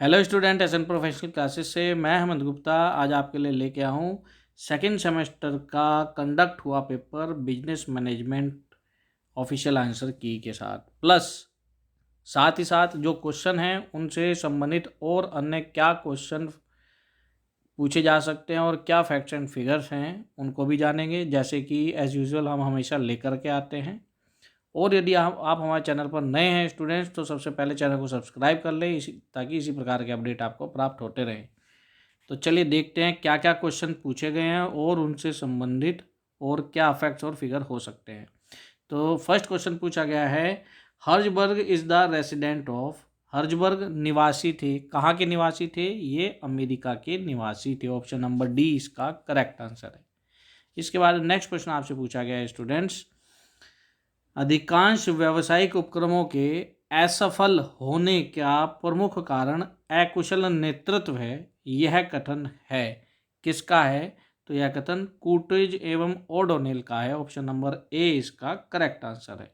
Hello student, SN professional classes से मैं हेमंत गुप्ता आज आपके लिए लेके आया हूँ सेकेंड सेमेस्टर का कंडक्ट हुआ paper business management official answer की के साथ ही साथ जो क्वेश्चन हैं उनसे संबंधित और अन्य क्या क्वेश्चन पूछे जा सकते हैं और क्या फैक्ट्स एंड फिगर्स हैं उनको भी जानेंगे, जैसे कि एज़ यूजुअल हम हमेशा लेकर के आते हैं। और यदि आप हमारे चैनल पर नए हैं स्टूडेंट्स, तो सबसे पहले चैनल को सब्सक्राइब कर लें ताकि इसी प्रकार के अपडेट आपको प्राप्त होते रहें। तो चलिए देखते हैं क्या क्या क्वेश्चन पूछे गए हैं और उनसे संबंधित और क्या फैक्ट्स और फिगर हो सकते हैं। तो फर्स्ट क्वेश्चन पूछा गया है, Herzberg is the resident of. Herzberg निवासी थे, कहाँ के निवासी थे? ये अमेरिका के निवासी थे। ऑप्शन नंबर डी इसका करेक्ट आंसर है। इसके बाद नेक्स्ट क्वेश्चन आपसे पूछा गया है स्टूडेंट्स, अधिकांश व्यावसायिक उपक्रमों के असफल होने का प्रमुख कारण अकुशल नेतृत्व है। यह कथन है किसका है? तो यह कथन कूटज एवं ओडोनेल का है। ऑप्शन नंबर ए इसका करेक्ट आंसर है।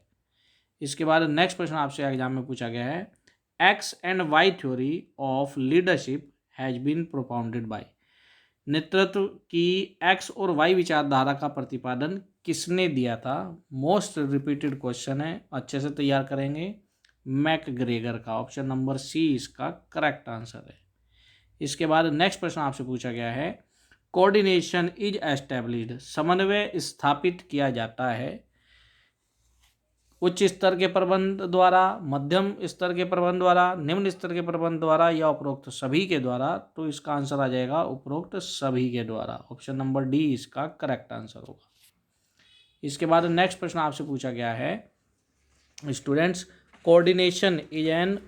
इसके बाद नेक्स्ट क्वेश्चन आपसे एग्जाम में पूछा गया है, X and Y theory of leadership has been propounded by. नेतृत्व की एक्स और वाई विचारधारा का प्रतिपादन किसने दिया था? मोस्ट रिपीटेड क्वेश्चन है, अच्छे से तैयार करेंगे। मैकग्रेगर का। ऑप्शन नंबर सी इसका करेक्ट आंसर है। इसके बाद नेक्स्ट प्रश्न आपसे पूछा गया है, कोऑर्डिनेशन इज एस्टेब्लिश्ड। समन्वय स्थापित किया जाता है उच्च स्तर के प्रबंध द्वारा, मध्यम स्तर के प्रबंध द्वारा, निम्न स्तर के प्रबंध द्वारा या उपरोक्त सभी के द्वारा? तो इसका आंसर आ जाएगा उपरोक्त सभी के द्वारा। ऑप्शन नंबर डी इसका करेक्ट आंसर होगा। इसके बाद नेक्स्ट प्रश्न आपसे पूछा गया है, students, coordination is an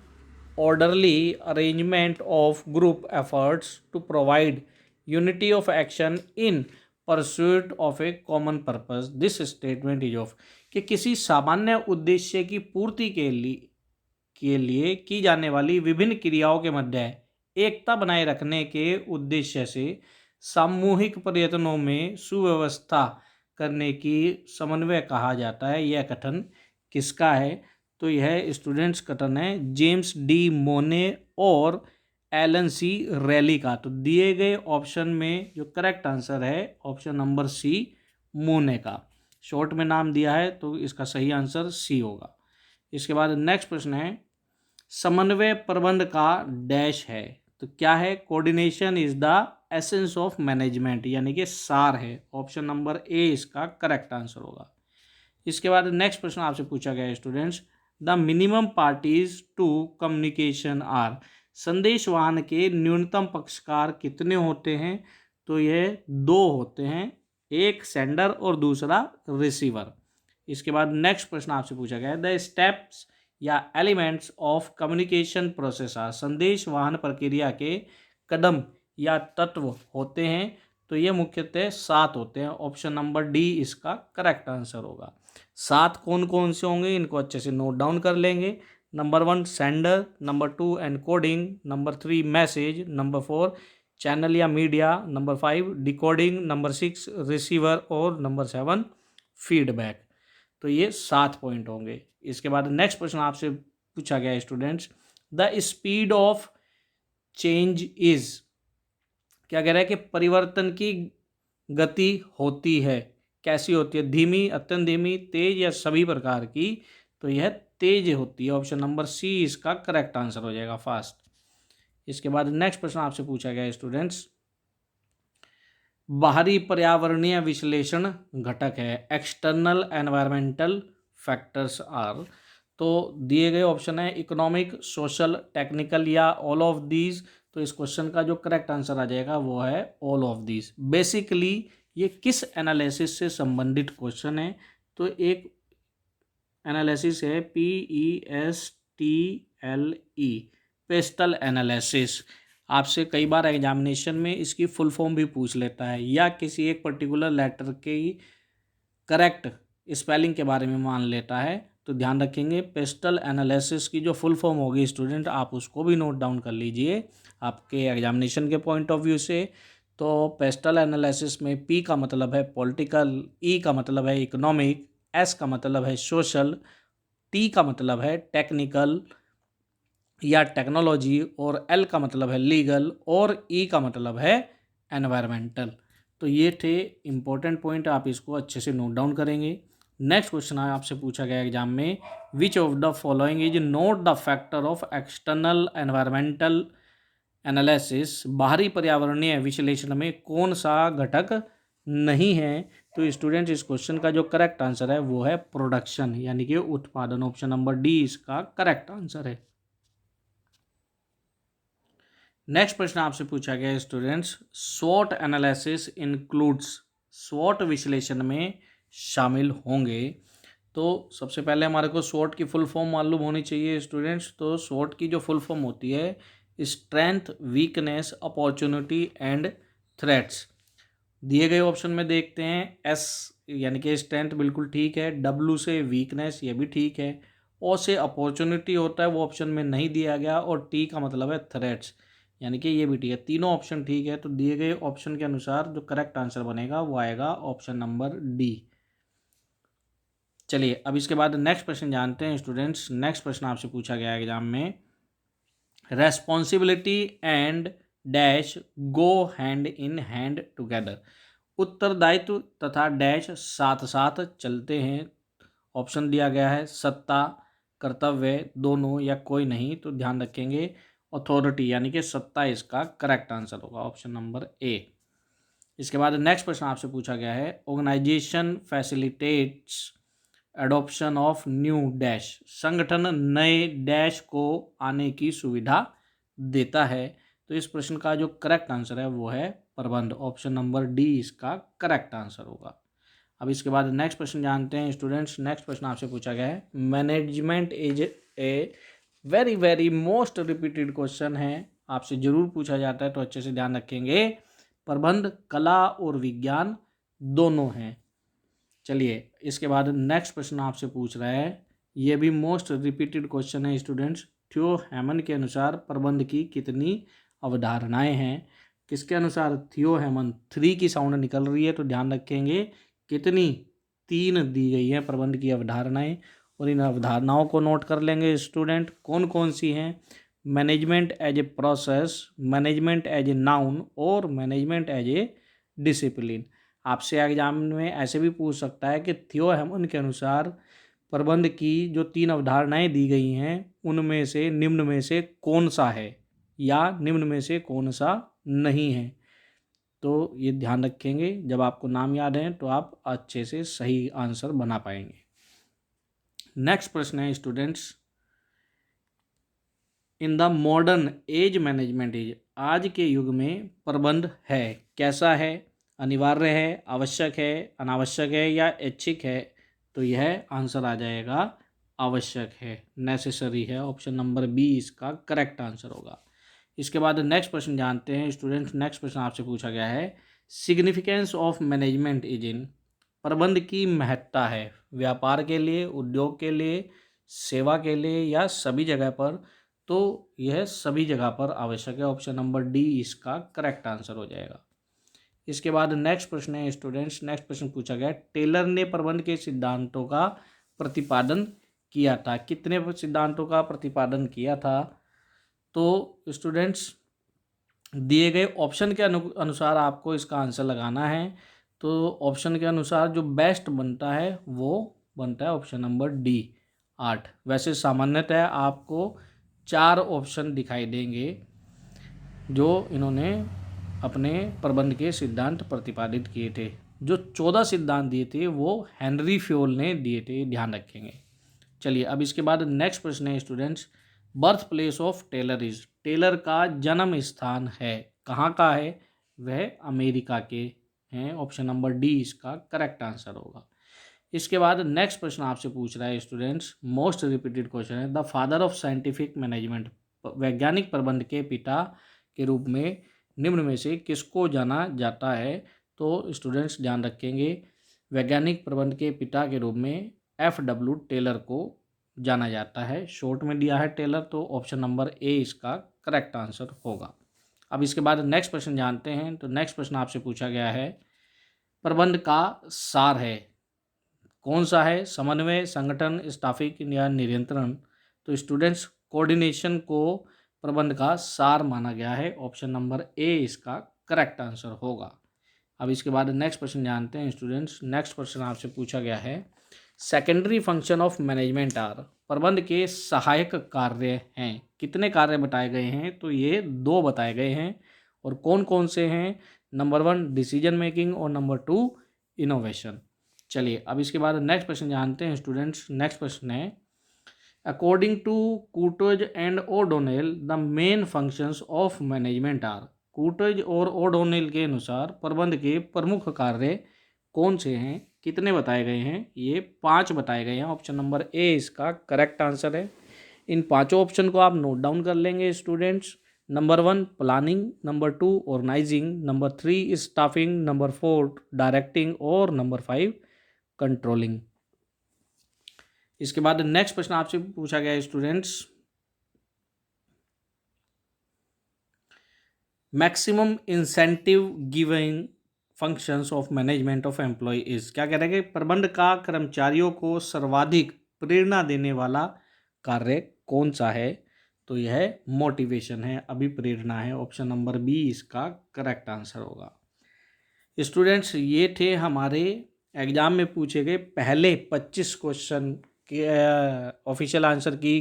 orderly arrangement of group efforts to provide unity of action in pursuit of a common purpose. This statement is of कि किसी सामान्य उद्देश्य की पूर्ति के लिए की जाने वाली विभिन्न क्रियाओं के मध्य एकता बनाए रखने के उद्देश्य से सामूहिक प्रयत्नों में सुव्यवस्था करने की समन्वय कहा जाता है। यह कथन किसका है? तो यह स्टूडेंट्स कथन है जेम्स डी मोने और एलन सी रैली का। तो दिए गए ऑप्शन में जो करेक्ट आंसर है ऑप्शन नंबर सी मोने का। शॉर्ट में नाम दिया है तो इसका सही आंसर सी होगा। इसके बाद नेक्स्ट प्रश्न है, समन्वय प्रबंध का डैश है। तो क्या है? Coordination is the essence of management, यानी कि सार है। ऑप्शन नंबर ए इसका करेक्ट आंसर होगा। इसके बाद नेक्स्ट प्रश्न आपसे पूछा गया है students, the minimum parties to communication are. संदेशवाहन के न्यूनतम पक्षकार कितने होते हैं? तो यह दो होते हैं, एक सेंडर और दूसरा रिसीवर। इसके बाद नेक्स्ट प्रश्न आपसे पूछा गया है, द स्टेप्स या elements of communication process are. संदेशवाहन प्रक्रिया के कदम या तत्व होते हैं। तो ये मुख्यतः 7 होते हैं। ऑप्शन नंबर डी इसका करेक्ट आंसर होगा। 7 कौन कौन से होंगे इनको अच्छे से नोट डाउन कर लेंगे। Number 1 sender, number 2 encoding, number 3 message, number 4 channel या media, number 5 decoding, number 6 receiver और नंबर 7 फीडबैक। तो ये 7 पॉइंट होंगे। इसके बाद नेक्स्ट प्रश्न आपसे पूछा गया है students, the speed of change is. क्या कह रहा है कि परिवर्तन की गति होती है, कैसी होती है? धीमी, अत्यंत धीमी, तेज या सभी प्रकार की? तो यह तेज होती है। ऑप्शन नंबर सी इसका करेक्ट आंसर हो जाएगा, फास्ट। इसके बाद नेक्स्ट प्रश्न आपसे पूछा गया है स्टूडेंट्स, बाहरी पर्यावरणीय विश्लेषण घटक है। External environmental factors are. तो दिए गए ऑप्शन है इकोनॉमिक, सोशल, टेक्निकल या ऑल ऑफ दीज। तो इस क्वेश्चन का जो करेक्ट आंसर आ जाएगा वो है ऑल ऑफ दीज। बेसिकली ये किस एनालिसिस से संबंधित क्वेश्चन है? तो एक एनालिसिस है PESTLE, पेस्टल एनालिसिस। आपसे कई बार एग्जामिनेशन में इसकी फुल फॉर्म भी पूछ लेता है या किसी एक पर्टिकुलर लेटर के करेक्ट स्पेलिंग के बारे में मान लेता है। तो ध्यान रखेंगे, पेस्टल एनालिसिस की जो फुल फॉर्म होगी स्टूडेंट आप उसको भी नोट डाउन कर लीजिए आपके एग्जामिनेशन के पॉइंट ऑफ व्यू से। तो पेस्टल एनालिसिस में पी का मतलब है पॉलिटिकल, ई का मतलब है इकोनॉमिक, एस का मतलब है सोशल, टी का मतलब है टेक्निकल, या टेक्नोलॉजी, और एल का मतलब है लीगल, और ई का मतलब है एनवायरमेंटल। तो ये थे इंपॉर्टेंट पॉइंट, आप इसको अच्छे से नोट डाउन करेंगे। नेक्स्ट क्वेश्चन आपसे पूछा गया एग्जाम में, which of the following is not the factor of external environmental analysis, बाहरी पर्यावरणीय विश्लेषण में कौन सा घटक नहीं है। तो स्टूडेंट इस क्वेश्चन का जो करेक्ट आंसर है वो है प्रोडक्शन, यानी कि उत्पादन। ऑप्शन नंबर डी इसका करेक्ट आंसर है। नेक्स्ट प्रश्न आपसे पूछा गया स्टूडेंट्स, स्वॉट एनालिसिस इंक्लूड्स, स्वॉट विश्लेषण में शामिल होंगे। तो सबसे पहले हमारे को स्वॉट की फुल फॉर्म मालूम होनी चाहिए स्टूडेंट्स। तो स्वॉट की जो फुल फॉर्म होती है, strength, weakness, opportunity and threats. दिए गए ऑप्शन में देखते हैं, एस यानी कि स्ट्रेंथ बिल्कुल ठीक है, डब्ल्यू से वीकनेस ये भी ठीक है, ओ से अपॉर्चुनिटी होता है वो ऑप्शन में नहीं दिया गया, और टी का मतलब है थ्रेट्स, यानी कि ये भी ठीक है। तीनों ऑप्शन ठीक है, तो दिए गए ऑप्शन के अनुसार जो करेक्ट आंसर बनेगा वो आएगा ऑप्शन नंबर डी। चलिए अब इसके बाद नेक्स्ट प्रश्न जानते हैं स्टूडेंट्स। नेक्स्ट प्रश्न आपसे पूछा गया एग्जाम में, responsibility and dash go hand in hand together, उत्तरदायित्व तथा डैश साथ साथ चलते हैं। ऑप्शन दिया गया है सत्ता, कर्तव्य, दोनों या कोई नहीं। तो ध्यान रखेंगे अथॉरिटी, यानी कि सत्ता इसका करेक्ट आंसर होगा, ऑप्शन नंबर ए। इसके बाद नेक्स्ट प्रश्न आपसे पूछा गया है, organisation facilitates adoption of new dash, संगठन नए डैश को आने की सुविधा देता है। तो इस प्रश्न का जो करेक्ट आंसर है वो है प्रबंध, ऑप्शन नंबर डी इसका करेक्ट आंसर होगा। अब इसके बाद नेक्स्ट प्रश्न जानते हैं स्टूडेंट्स। नेक्स्ट प्रश्न आपसे पूछा गया है, management is a very very most repeated question है, आपसे जरूर पूछा जाता है, तो अच्छे से ध्यान रखेंगे। प्रबंध कला और विज्ञान दोनों हैं। चलिए इसके बाद नेक्स्ट प्रश्न आपसे पूछ रहा है, ये भी मोस्ट रिपीटेड क्वेश्चन है स्टूडेंट्स। थियो हेमन के अनुसार प्रबंध की कितनी अवधारणाएं हैं। किसके अनुसार? थियो हेमन, 3 की साउंड निकल रही है, तो ध्यान रखेंगे कितनी, 3 दी गई हैं प्रबंध की अवधारणाएं, और इन अवधारणाओं को नोट कर लेंगे स्टूडेंट कौन कौन सी हैं। Management as a process, management as a noun, और मैनेजमेंट एज ए डिसिप्लिन। आपसे एग्जाम में ऐसे भी पूछ सकता है कि थियो हेमन के अनुसार प्रबंध की जो 3 अवधारणाएं दी गई हैं उनमें से निम्न में से कौन सा है, या निम्न में से कौन सा नहीं है। तो ये ध्यान रखेंगे, जब आपको नाम याद है तो आप अच्छे से सही आंसर बना पाएंगे। नेक्स्ट प्रश्न है students, in the modern age management is, आज के युग में प्रबंध है कैसा है, अनिवार्य है, आवश्यक है, अनावश्यक है, या ऐच्छिक है। तो यह आंसर आ जाएगा आवश्यक है, नेसेसरी है, ऑप्शन नंबर बी इसका करेक्ट आंसर होगा। इसके बाद नेक्स्ट प्रश्न जानते हैं स्टूडेंट्स। नेक्स्ट प्रश्न आपसे पूछा गया है, significance of management is in, प्रबंध की महत्ता है व्यापार के लिए, उद्योग के लिए, सेवा के लिए, या सभी जगह पर। तो यह सभी जगह पर आवश्यक है, ऑप्शन नंबर डी इसका करेक्ट आंसर हो जाएगा। इसके बाद नेक्स्ट प्रश्न है स्टूडेंट्स। नेक्स्ट प्रश्न पूछा गया, टेलर ने प्रबंध के सिद्धांतों का प्रतिपादन किया था, कितने सिद्धांतों का प्रतिपादन किया था। तो स्टूडेंट्स दिए गए ऑप्शन के अनुसार आपको इसका आंसर लगाना है। तो ऑप्शन के अनुसार जो बेस्ट बनता है वो बनता है ऑप्शन नंबर डी, 8। वैसे सामान्यतः आपको 4 ऑप्शन दिखाई देंगे जो इन्होंने अपने प्रबंध के सिद्धांत प्रतिपादित किए थे। जो 14 सिद्धांत दिए थे वो हेनरी फ्योल ने दिए थे, ध्यान रखेंगे। चलिए अब इसके बाद नेक्स्ट प्रश्न है students, birth place of Taylor is, Taylor का जन्म स्थान है कहाँ का है, वह अमेरिका के हैं, ऑप्शन नंबर डी इसका करेक्ट आंसर होगा। इसके बाद नेक्स्ट प्रश्न आपसे पूछ रहा है स्टूडेंट्स, मोस्ट रिपीटेड क्वेश्चन है, the father of scientific management, वैज्ञानिक प्रबंध के पिता के रूप में निम्न में से किसको जाना जाता है। तो स्टूडेंट्स ध्यान रखेंगे, वैज्ञानिक प्रबंध के पिता के रूप में FW टेलर को जाना जाता है, शॉर्ट में दिया है टेलर, तो ऑप्शन नंबर ए इसका करेक्ट आंसर होगा। अब इसके बाद नेक्स्ट प्रश्न जानते हैं। तो नेक्स्ट प्रश्न आपसे पूछा गया है, प्रबंध का सार है कौन सा है, समन्वय, संगठन, स्टाफिंग या नियंत्रण। तो स्टूडेंट्स कोऑर्डिनेशन को प्रबंध का सार माना गया है। ऑप्शन नंबर ए इसका करेक्ट आंसर होगा। अब इसके बाद नेक्स्ट क्वेश्चन जानते हैं स्टूडेंट्स। नेक्स्ट क्वेश्चन आपसे पूछा गया है, secondary function of management are, प्रबंध के सहायक कार्य हैं। कितने कार्य बताए गए हैं? तो ये 2 बताए गए हैं। और कौन कौन से हैं? नंबर 1 डिसीजन मेकिंग और नंबर 2 इनोवेशन। चलिए अब इसके बाद नेक्स्ट क्वेश्चन जानते हैं स्टूडेंट्स। नेक्स्ट क्वेश्चन है, according to Koontz and O'Donnell the main functions of management are, Koontz और ओडोनेल के अनुसार प्रबंध के प्रमुख कार्य कौन से हैं? कितने बताए गए हैं? ये 5 बताए गए हैं। ऑप्शन नंबर ए इसका करेक्ट आंसर है। इन 5 ऑप्शन को आप नोट डाउन कर लेंगे students. Number 1 planning, number 2 organising, number 3 staffing, number 4 directing और नंबर 5 कंट्रोलिंग। इसके बाद नेक्स्ट प्रश्न आपसे पूछा गया है students, maximum incentive giving functions of management of employ is. क्या कह रहे हैं कि प्रबंध का कर्मचारियों को सर्वाधिक प्रेरणा देने वाला कार्य कौन सा है? तो यह मोटिवेशन है, अभिप्रेरणा है। ऑप्शन नंबर बी इसका करेक्ट आंसर होगा। स्टूडेंट्स ये थे हमारे एग्जाम में पूछे गए पहले 25 क्वेश्चन के ऑफिशियल आंसर की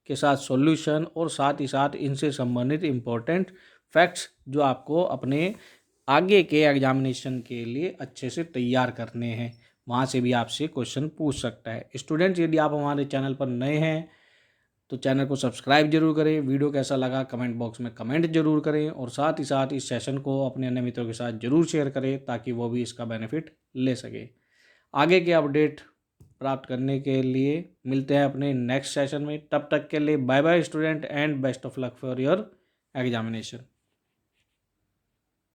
के साथ सॉल्यूशन और साथ ही साथ इनसे संबंधित इम्पोर्टेंट फैक्ट्स जो आपको अपने आगे के एग्जामिनेशन के लिए अच्छे से तैयार करने हैं। वहाँ से भी आपसे क्वेश्चन पूछ सकता है। स्टूडेंट्स यदि आप हमारे चैनल पर नए हैं तो चैनल को सब्सक्राइब जरूर करें। वीडियो कैसा लगा कमेंट बॉक्स में कमेंट जरूर करें और साथ ही साथ इस सेशन को अपने अन्य मित्रों के साथ जरूर शेयर करें ताकि वो भी इसका बेनिफिट ले सके। आगे के अपडेट प्राप्त करने के लिए मिलते हैं अपने नेक्स्ट सेशन में। तब तक के लिए bye bye student and best of luck for your examination.